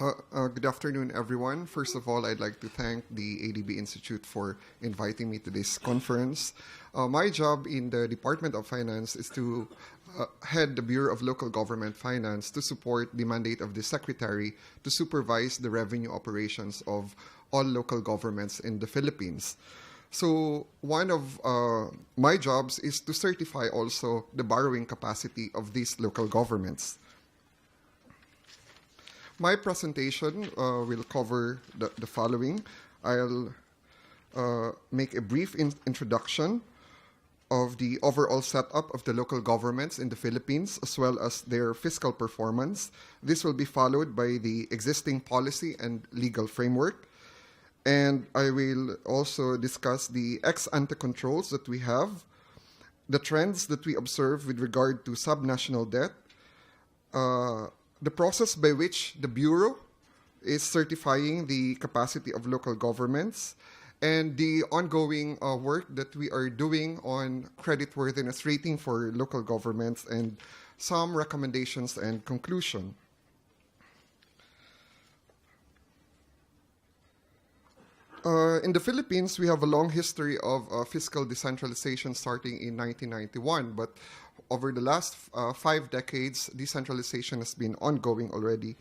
Good afternoon, everyone. First of all, I'd like to thank the ADB Institute for inviting me to this conference. My job in the Department of Finance is to head the Bureau of Local Government Finance to support the mandate of the Secretary to supervise the revenue operations of all local governments in the Philippines. So one of my jobs is to certify also the borrowing capacity of these local governments. My presentation will cover the following. I'll make a brief introduction of the overall setup of the local governments in the Philippines, as well as their fiscal performance. This will be followed by the existing policy and legal framework. And I will also discuss the ex-ante controls that we have, the trends that we observe with regard to subnational debt, the process by which the Bureau is certifying the capacity of local governments, and the ongoing work that we are doing on creditworthiness rating for local governments, and some recommendations and conclusion. In the Philippines, we have a long history of fiscal decentralization starting in 1991, but over the last 5 decades, decentralization has been ongoing already,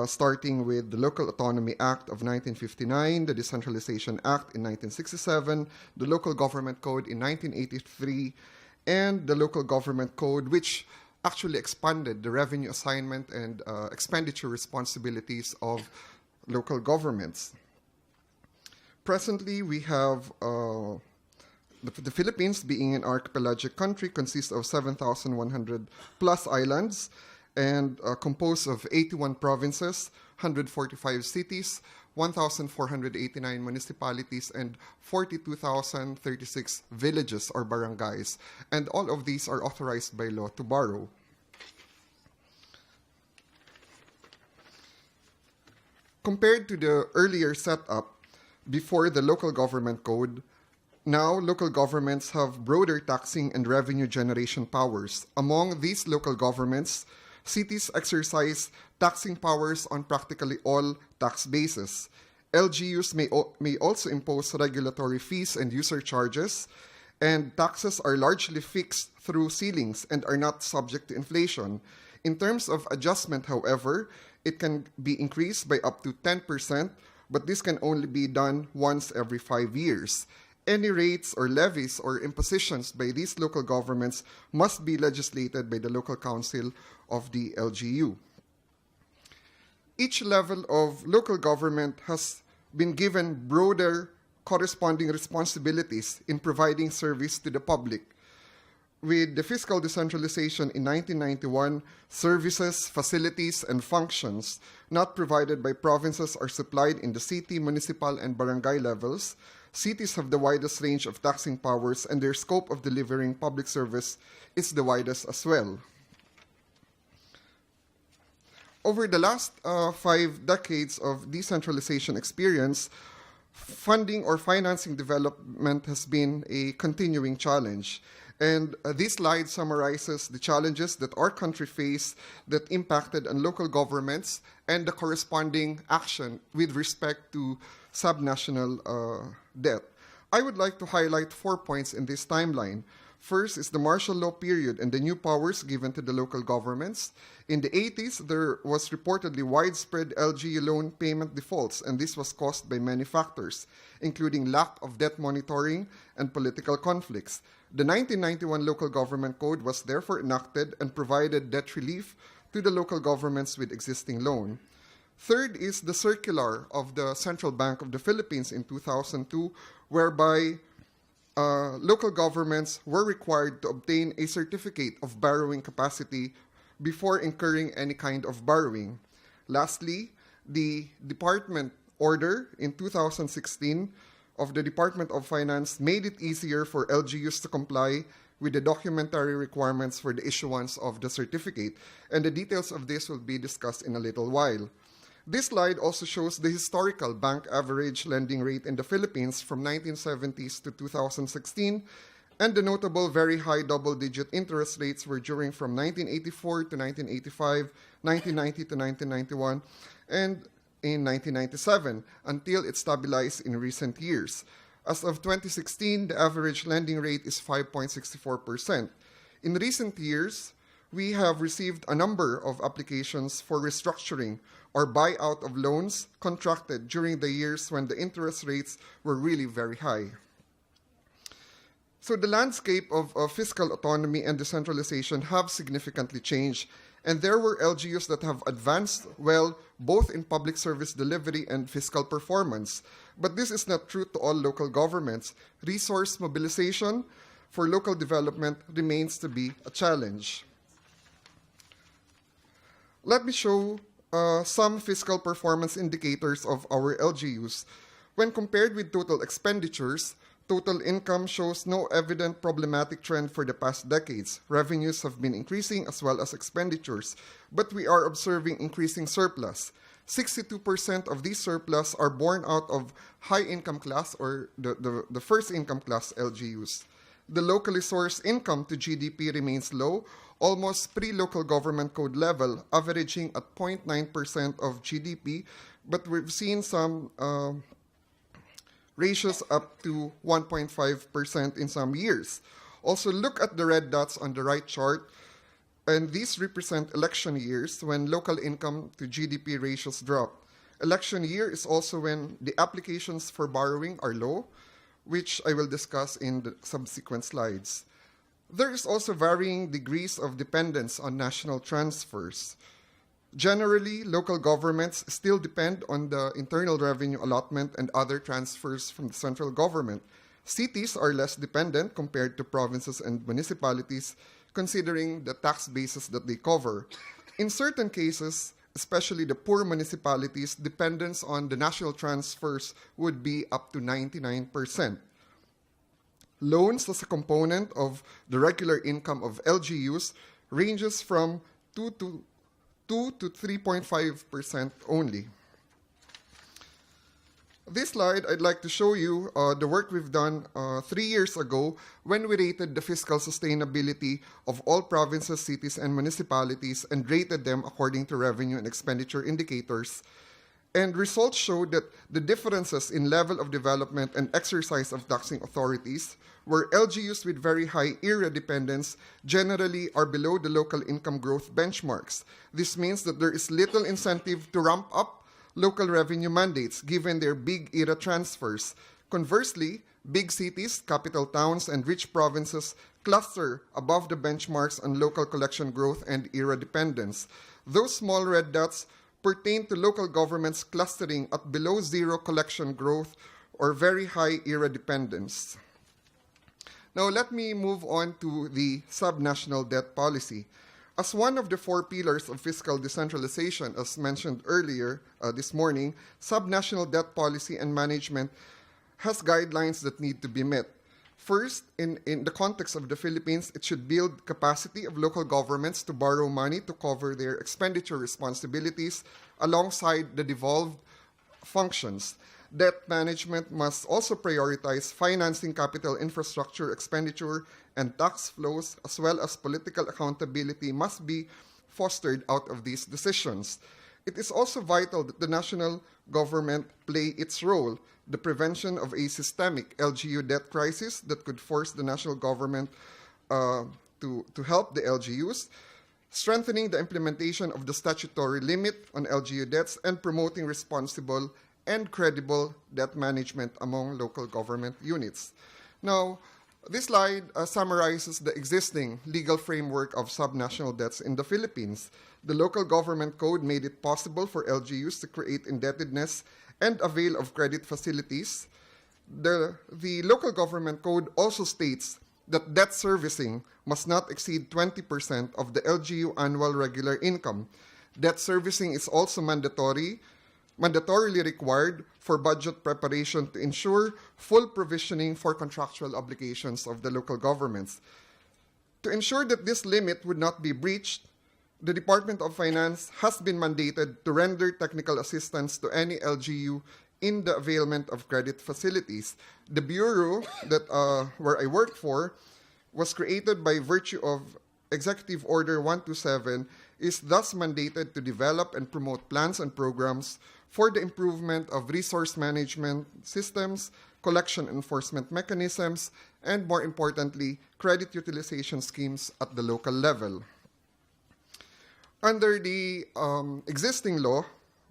starting with the Local Autonomy Act of 1959, the Decentralization Act in 1967, the Local Government Code in 1983, and the Local Government Code, which actually expanded the revenue assignment and expenditure responsibilities of local governments. Presently, we have the Philippines, being an archipelagic country, consists of 7,100 plus islands and composed of 81 provinces, 145 cities, 1,489 municipalities, and 42,036 villages or barangays. And all of these are authorized by law to borrow. Compared to the earlier setup, before the Local Government Code, now local governments have broader taxing and revenue generation powers. Among these local governments, cities exercise taxing powers on practically all tax bases. LGUs may also impose regulatory fees and user charges, and taxes are largely fixed through ceilings and are not subject to inflation. In terms of adjustment, however, it can be increased by up to 10%, but this can only be done once every 5 years. Any rates or levies or impositions by these local governments must be legislated by the local council of the LGU. Each level of local government has been given broader corresponding responsibilities in providing service to the public. With the fiscal decentralization in 1991, services, facilities, and functions not provided by provinces are supplied in the city, municipal, and barangay levels. Cities have the widest range of taxing powers, and their scope of delivering public service is the widest as well. Over the last 5 decades of decentralization experience, funding or financing development has been a continuing challenge. And this slide summarizes the challenges that our country faced that impacted on local governments and the corresponding action with respect to subnational debt. I would like to highlight 4 points in this timeline. First is the martial law period and the new powers given to the local governments. In the 80s, there was reportedly widespread LGU loan payment defaults, and this was caused by many factors, including lack of debt monitoring and political conflicts. The 1991 Local Government Code was therefore enacted and provided debt relief to the local governments with existing loan. Third is the circular of the Central Bank of the Philippines in 2002, whereby local governments were required to obtain a certificate of borrowing capacity before incurring any kind of borrowing. Lastly, the department order in 2016 of the Department of Finance made it easier for LGUs to comply with the documentary requirements for the issuance of the certificate, and the details of this will be discussed in a little while. This slide also shows the historical bank average lending rate in the Philippines from 1970s to 2016, and the notable very high double-digit interest rates were during from 1984 to 1985, 1990 to 1991, and in 1997 until it stabilized in recent years. As of 2016, the average lending rate is 5.64%. In recent years, we have received a number of applications for restructuring or buyout of loans contracted during the years when the interest rates were really very high. So the landscape of fiscal autonomy and decentralization have significantly changed, and there were LGUs that have advanced well both in public service delivery and fiscal performance. But this is not true to all local governments. Resource mobilization for local development remains to be a challenge. Let me show some fiscal performance indicators of our LGUs. When compared with total expenditures, total income shows no evident problematic trend for the past decades. Revenues have been increasing as well as expenditures, but we are observing increasing surplus. 62% of these surplus are born out of high income class or the first income class LGUs. The locally sourced income to GDP remains low, almost pre-local government code level, averaging at 0.9% of GDP, but we've seen some ratios up to 1.5% in some years. Also, look at the red dots on the right chart, and these represent election years when local income to GDP ratios drop. Election year is also when the applications for borrowing are low, which I will discuss in the subsequent slides. There is also varying degrees of dependence on national transfers. Generally, local governments still depend on the internal revenue allotment and other transfers from the central government. Cities are less dependent compared to provinces and municipalities, considering the tax bases that they cover. In certain cases, especially the poor municipalities, dependence on the national transfers would be up to 99%. Loans as a component of the regular income of LGUs ranges from 2 to 3.5% only. This slide, I'd like to show you the work we've done 3 years ago when we rated the fiscal sustainability of all provinces, cities, and municipalities and rated them according to revenue and expenditure indicators. And results showed that the differences in level of development and exercise of taxing authorities, where LGUs with very high area dependence generally are below the local income growth benchmarks. This means that there is little incentive to ramp up local revenue mandates given their big era transfers. Conversely, big cities, capital towns, and rich provinces cluster above the benchmarks on local collection growth and era dependence. Those small red dots pertain to local governments clustering at below zero collection growth or very high era dependence. Now let me move on to the subnational debt policy. As one of the 4 pillars of fiscal decentralization, as mentioned earlier this morning, subnational debt policy and management has guidelines that need to be met. First, in the context of the Philippines, it should build capacity of local governments to borrow money to cover their expenditure responsibilities alongside the devolved functions. Debt management must also prioritize financing capital infrastructure expenditure and tax flows, as well as political accountability must be fostered out of these decisions. It is also vital that the national government play its role, the prevention of a systemic LGU debt crisis that could force the national government to help the LGUs, strengthening the implementation of the statutory limit on LGU debts, and promoting responsible and credible debt management among local government units. Now, this slide summarizes the existing legal framework of subnational debts in the Philippines. The local government code made it possible for LGUs to create indebtedness and avail of credit facilities. The local government code also states that debt servicing must not exceed 20% of the LGU annual regular income. Debt servicing is also mandatorily required for budget preparation to ensure full provisioning for contractual obligations of the local governments. To ensure that this limit would not be breached, the Department of Finance has been mandated to render technical assistance to any LGU in the availment of credit facilities. The bureau that where I work for was created by virtue of Executive Order 127 is thus mandated to develop and promote plans and programs for the improvement of resource management systems, collection enforcement mechanisms, and more importantly, credit utilization schemes at the local level. Under the existing law,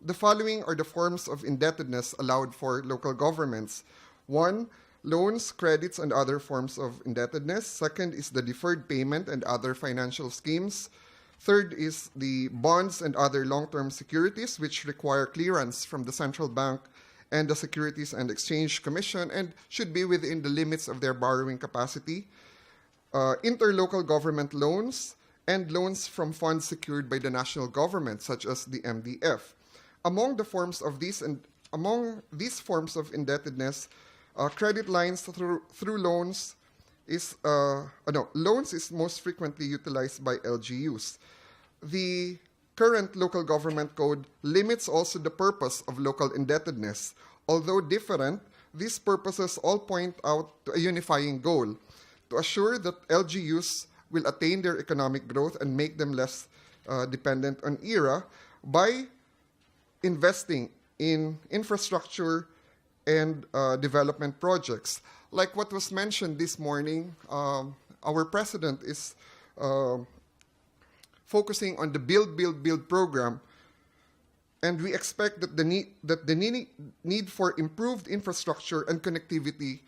the following are the forms of indebtedness allowed for local governments. One, loans, credits, and other forms of indebtedness. Second is the deferred payment and other financial schemes. Third is the bonds and other long-term securities, which require clearance from the central bank and the Securities and Exchange Commission and should be within the limits of their borrowing capacity. Interlocal government loans and loans from funds secured by the national government, such as the MDF. Among these forms of indebtedness, credit lines through loans loans is most frequently utilized by LGUs. The current local government code limits also the purpose of local indebtedness. Although different, these purposes all point out to a unifying goal: to assure that LGUs will attain their economic growth and make them less dependent on IRA by investing in infrastructure and development projects. Like what was mentioned this morning, our president is focusing on the Build program, and we expect that the need for improved infrastructure and connectivity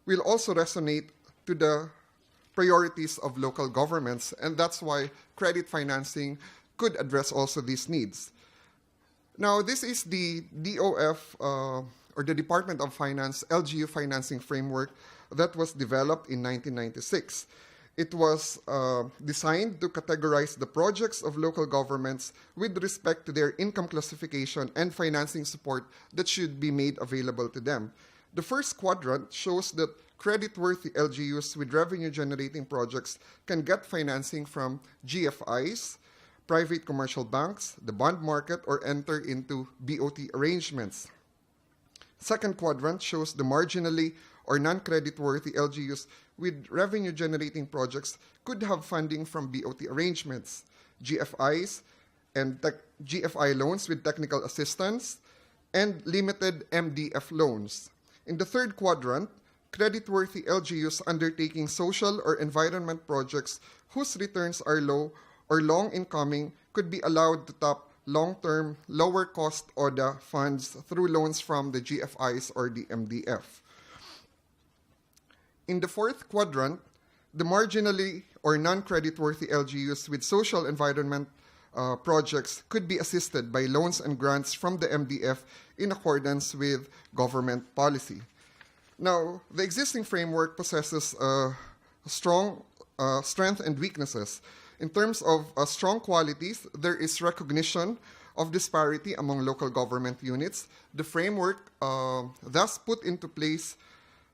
will also resonate to the priorities of local governments, and that's why credit financing could address also these needs. Now, this is the DOF, or the Department of Finance LGU financing framework that was developed in 1996. It was designed to categorize the projects of local governments with respect to their income classification and financing support that should be made available to them. The first quadrant shows that credit-worthy LGUs with revenue-generating projects can get financing from GFIs, private commercial banks, the bond market, or enter into BOT arrangements. Second quadrant shows the marginally or non-credit-worthy LGUs with revenue-generating projects could have funding from BOT arrangements, GFIs, and GFI loans with technical assistance, and limited MDF loans. In the third quadrant, credit-worthy LGUs undertaking social or environment projects whose returns are low or long incoming could be allowed to tap long-term, lower-cost ODA funds through loans from the GFIs or the MDF. In the fourth quadrant, the marginally or non-credit-worthy LGUs with social environment projects could be assisted by loans and grants from the MDF in accordance with government policy. Now, the existing framework possesses strong strengths and weaknesses. In terms of strong qualities, there is recognition of disparity among local government units. The framework thus put into place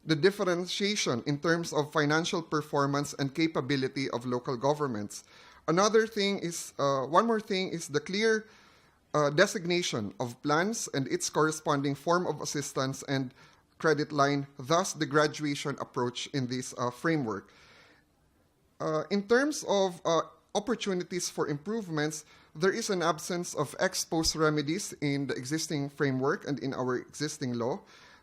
the differentiation in terms of financial performance and capability of local governments. One more thing is the clear designation of plans and its corresponding form of assistance and credit line, thus the graduation approach in this framework. In terms of opportunities for improvements, there is an absence of ex post remedies in the existing framework and in our existing law.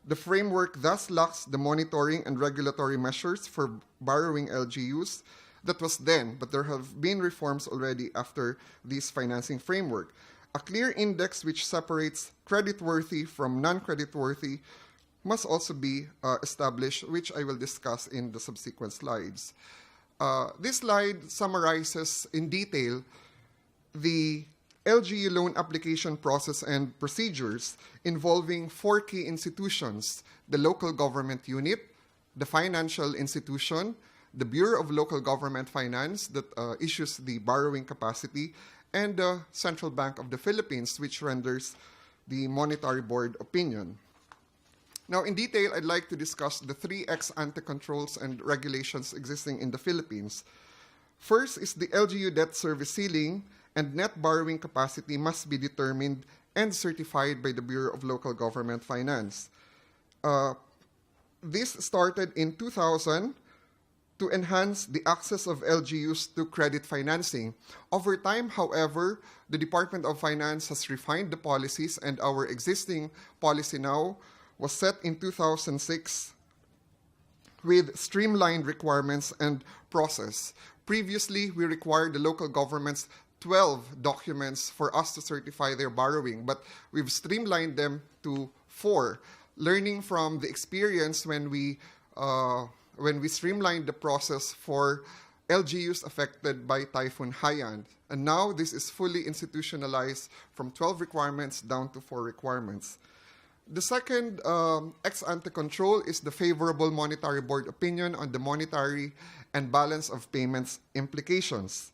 The framework thus lacks the monitoring and regulatory measures for borrowing LGUs that was then, but there have been reforms already after this financing framework. A clear index which separates creditworthy from non-creditworthy must also be established, which I will discuss in the subsequent slides. This slide summarizes in detail the LGU loan application process and procedures involving 4 key institutions: the local government unit, the financial institution, the Bureau of Local Government Finance that issues the borrowing capacity, and the Central Bank of the Philippines, which renders the Monetary Board opinion. Now, in detail, I'd like to discuss the 3 ex-ante controls and regulations existing in the Philippines. First is the LGU debt service ceiling and net borrowing capacity must be determined and certified by the Bureau of Local Government Finance. This started in 2000 to enhance the access of LGUs to credit financing. Over time, however, the Department of Finance has refined the policies, and our existing policy now was set in 2006 with streamlined requirements and process. Previously, we required the local governments 12 documents for us to certify their borrowing, but we've streamlined them to 4, learning from the experience when we streamlined the process for LGUs affected by Typhoon Haiyan. And now this is fully institutionalized from 12 requirements down to 4 requirements. The second ex-ante control is the favorable monetary board opinion on the monetary and balance of payments implications.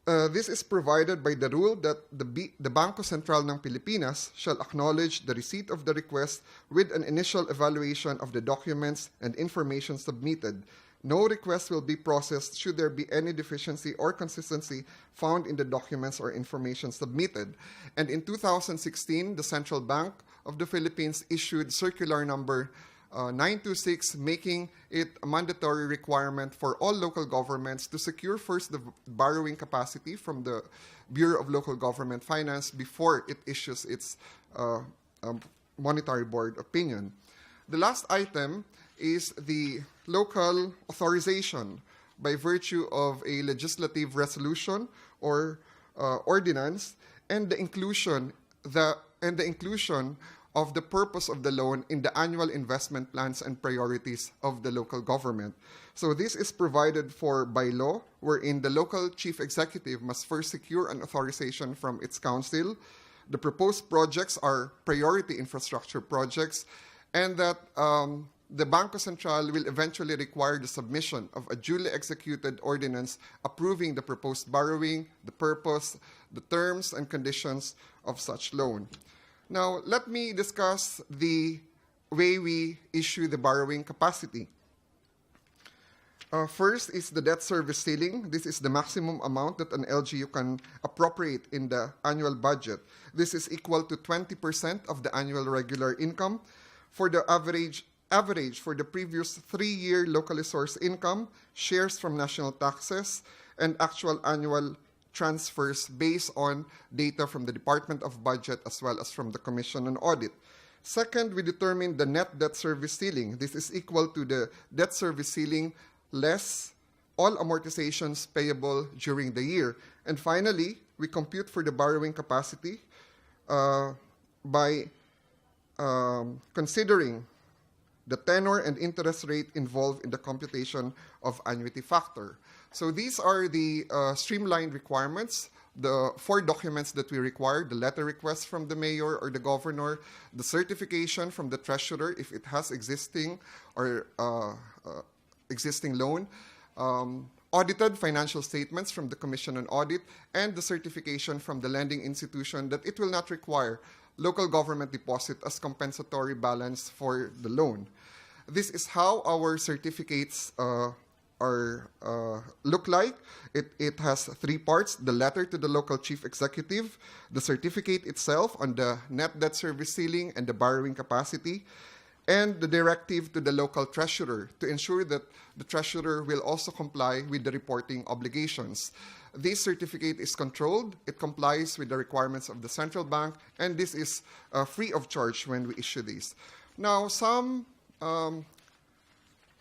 This is provided by the rule that the Bangko Sentral ng Pilipinas shall acknowledge the receipt of the request with an initial evaluation of the documents and information submitted. No request will be processed should there be any deficiency or consistency found in the documents or information submitted. And in 2016, the Central Bank of the Philippines issued circular number 926, making it a mandatory requirement for all local governments to secure first the borrowing capacity from the Bureau of Local Government Finance before it issues its monetary board opinion. The last item is the local authorization by virtue of a legislative resolution or ordinance, and the inclusion of the purpose of the loan in the annual investment plans and priorities of the local government. So this is provided for by law, wherein the local chief executive must first secure an authorization from its council. The proposed projects are priority infrastructure projects, and that the Bangko Sentral will eventually require the submission of a duly executed ordinance approving the proposed borrowing, the purpose, the terms and conditions of such loan. Now, let me discuss the way we issue the borrowing capacity. First is the debt service ceiling. This is the maximum amount that an LGU can appropriate in the annual budget. This is equal to 20% of the annual regular income. For the average for the previous 3-year locally sourced income, shares from national taxes, and actual annual transfers based on data from the Department of Budget as well as from the Commission on Audit. Second, we determine the net debt service ceiling. This is equal to the debt service ceiling less all amortizations payable during the year. And finally, we compute for the borrowing capacity by considering the tenor and interest rate involved in the computation of annuity factor. So these are the streamlined requirements, the 4 documents that we require: the letter request from the mayor or the governor, the certification from the treasurer if it has existing or existing loan, audited financial statements from the Commission on Audit, and the certification from the lending institution that it will not require local government deposit as compensatory balance for the loan. This is how our certificates look like. It has 3 parts: the letter to the local chief executive, the certificate itself on the net debt service ceiling and the borrowing capacity, and the directive to the local treasurer to ensure that the treasurer will also comply with the reporting obligations. This certificate is controlled, it complies with the requirements of the central bank, and this is free of charge when we issue these. Now, some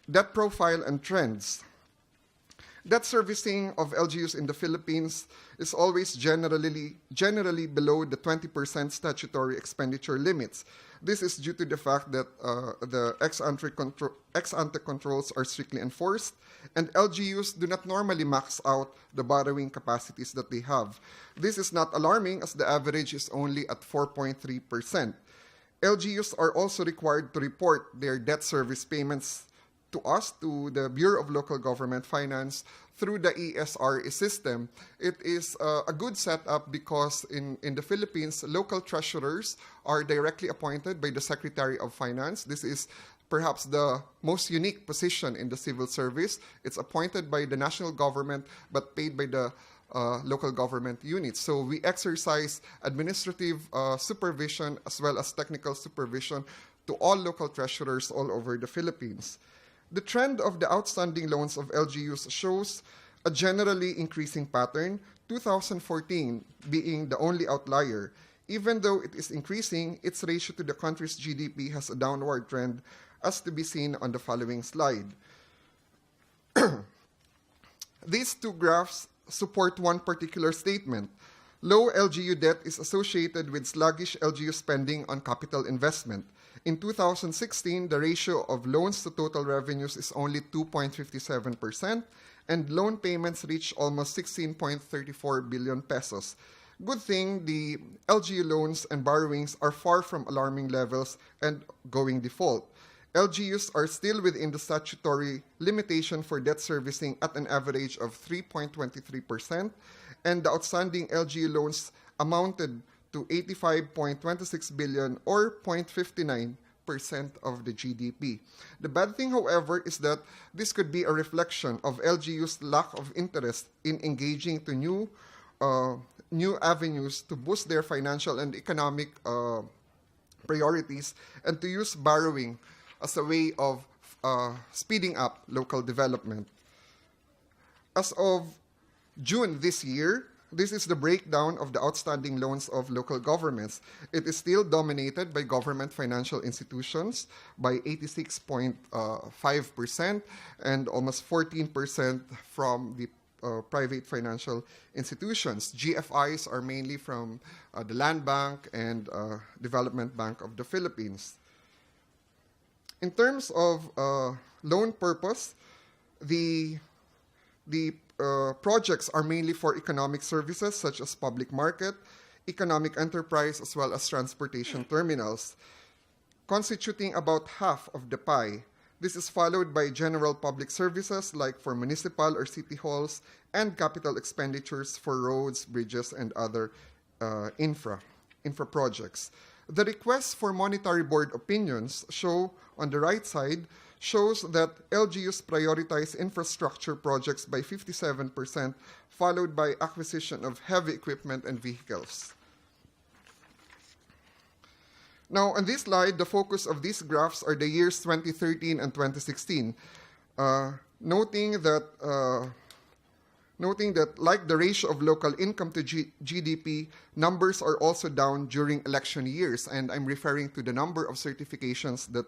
debt profile and trends. Debt servicing of LGUs in the Philippines is always generally below the 20% statutory expenditure limits. This is due to the fact that the ex-ante controls are strictly enforced, and LGUs do not normally max out the borrowing capacities that they have. This is not alarming, as the average is only at 4.3%. LGUs are also required to report their debt service payments to us, to the Bureau of Local Government Finance, through the ESR system. It is a good setup because in the Philippines, local treasurers are directly appointed by the Secretary of Finance. This is perhaps the most unique position in the civil service. It's appointed by the national government but paid by the local government units. So we exercise administrative supervision as well as technical supervision to all local treasurers all over the Philippines. The trend of the outstanding loans of LGUs shows a generally increasing pattern, 2014 being the only outlier. Even though it is increasing, its ratio to the country's GDP has a downward trend, as to be seen on the following slide. These two graphs support one particular statement. Low LGU debt is associated with sluggish LGU spending on capital investment. In 2016, the ratio of loans to total revenues is only 2.57%, and loan payments reach almost 16.34 billion pesos. Good thing the LGU loans and borrowings are far from alarming levels and going default. LGUs are still within the statutory limitation for debt servicing at an average of 3.23%, and the outstanding LGU loans amounted to 85.26 billion or 0.59% of the GDP. The bad thing, however, is that this could be a reflection of LGU's lack of interest in engaging to new avenues to boost their financial and economic priorities, and to use borrowing as a way of speeding up local development. As of June this year, this is the breakdown of the outstanding loans of local governments. It is still dominated by government financial institutions by 86.5% and almost 14% from the private financial institutions. GFIs are mainly from the Land Bank and Development Bank of the Philippines. In terms of loan purpose, the projects are mainly for economic services such as public market, economic enterprise, as well as transportation terminals, constituting about half of the pie. This is followed by general public services like for municipal or city halls, and capital expenditures for roads, bridges, and other infra projects. The request for monetary board opinions show on the right side shows that LGUs prioritize infrastructure projects by 57%, followed by acquisition of heavy equipment and vehicles. Now, on this slide, the focus of these graphs are the years 2013 and 2016, noting that like the ratio of local income to GDP, numbers are also down during election years, and I'm referring to the number of certifications that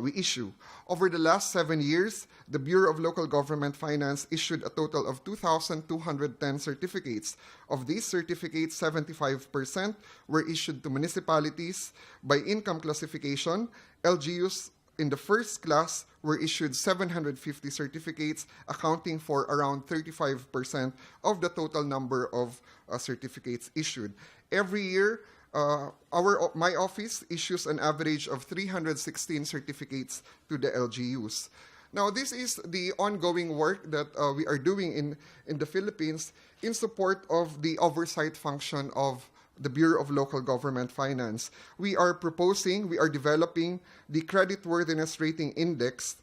we issue. Over the last 7 years, the Bureau of Local Government Finance issued a total of 2,210 certificates. Of these certificates, 75% were issued to municipalities. By income classification, LGUs in the first class were issued 750 certificates, accounting for around 35% of the total number of certificates issued. Every year, my office issues an average of 316 certificates to the LGUs. Now, this is the ongoing work that we are doing in the Philippines in support of the oversight function of the Bureau of Local Government Finance. We are developing the Creditworthiness Rating Index,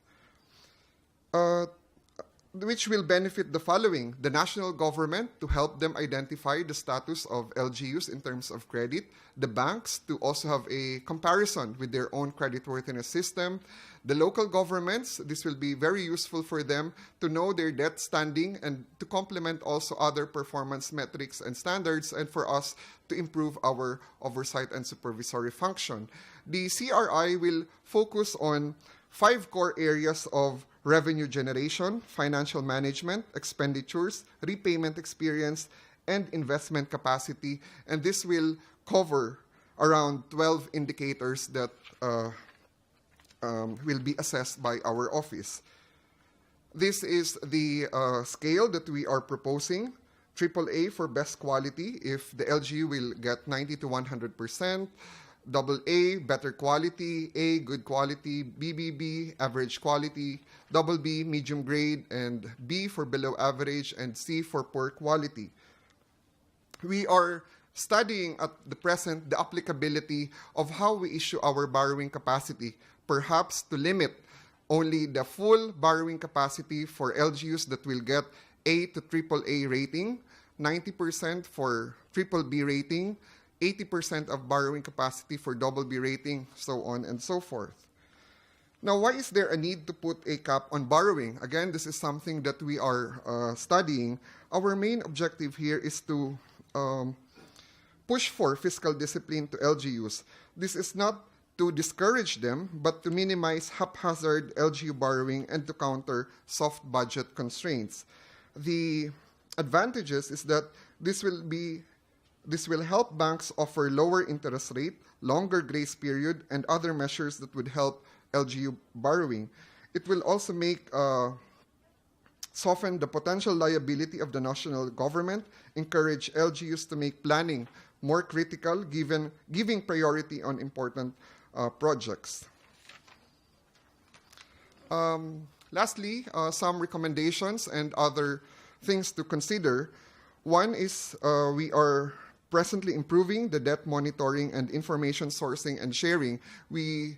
which will benefit the following: the national government to help them identify the status of LGUs in terms of credit, the banks to also have a comparison with their own creditworthiness system, the local governments, this will be very useful for them to know their debt standing and to complement also other performance metrics and standards, and for us to improve our oversight and supervisory function. The CRI will focus on 5 core areas of revenue generation, financial management, expenditures, repayment experience, and investment capacity. And this will cover around 12 indicators that will be assessed by our office. This is the scale that we are proposing. AAA for best quality, if the LGU will get 90 to 100%. AA, better quality. A, good quality. BBB, average quality. BB, medium grade. And B for below average. And C for poor quality. We are studying at the present the applicability of how we issue our borrowing capacity, perhaps to limit only the full borrowing capacity for LGUs that will get A to AAA rating, 90% for BBB rating, 80% of borrowing capacity for BB rating, so on and so forth. Now, why is there a need to put a cap on borrowing? Again, this is something that we are studying. Our main objective here is to push for fiscal discipline to LGUs. This is not to discourage them, but to minimize haphazard LGU borrowing and to counter soft budget constraints. The advantages is that this will help banks offer lower interest rate, longer grace period, and other measures that would help LGU borrowing. It will also make soften the potential liability of the national government, encourage LGUs to make planning more critical, giving priority on important projects. Lastly, some recommendations and other things to consider. One is we are presently improving the debt monitoring and information sourcing and sharing. We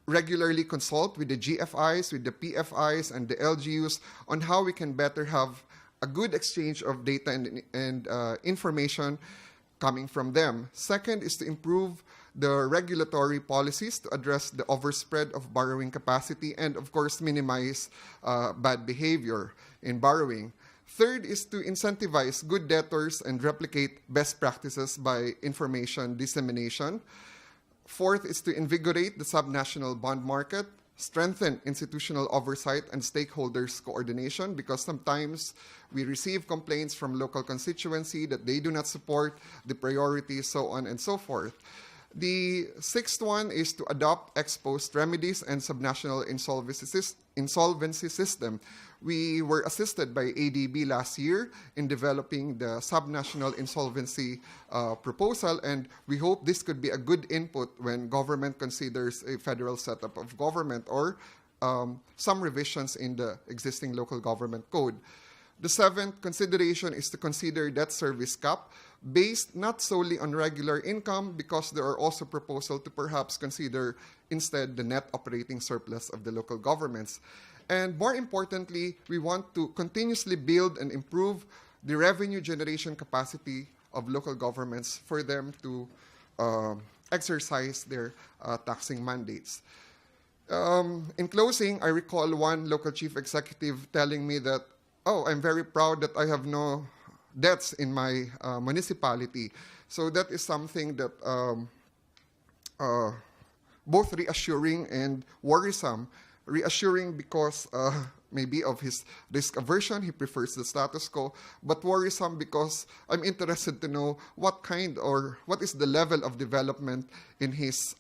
regularly consult with the GFIs, with the PFIs, and the LGUs on how we can better have a good exchange of data and information coming from them. Second is to improve the regulatory policies to address the overspread of borrowing capacity and, of course, minimize bad behavior in borrowing. Third is to incentivize good debtors and replicate best practices by information dissemination. Fourth is to invigorate the subnational bond market, strengthen institutional oversight and stakeholders coordination, because sometimes we receive complaints from local constituency that they do not support the priorities, so on and so forth. The sixth one is to adopt ex post remedies and subnational insolvency system. We were assisted by ADB last year in developing the subnational insolvency proposal, and we hope this could be a good input when government considers a federal setup of government or some revisions in the existing local government code. The seventh consideration is to consider debt service cap based not solely on regular income, because there are also proposals to perhaps consider instead the net operating surplus of the local governments. And more importantly, we want to continuously build and improve the revenue generation capacity of local governments for them to exercise their taxing mandates. In closing, I recall one local chief executive telling me that, "Oh, I'm very proud that I have no debts in my municipality." So that is something that both reassuring and worrisome. Reassuring because maybe of his risk aversion, he prefers the status quo, but worrisome because I'm interested to know what kind or what is the level of development in his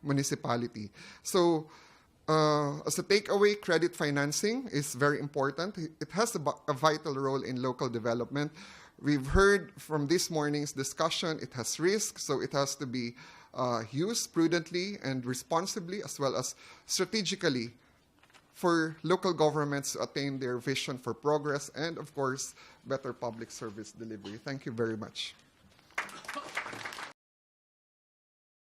municipality. So as a takeaway, credit financing is very important. It has a vital role in local development. We've heard from this morning's discussion, it has risks, so it has to be used prudently and responsibly, as well as strategically, for local governments to attain their vision for progress and, of course, better public service delivery. Thank you very much.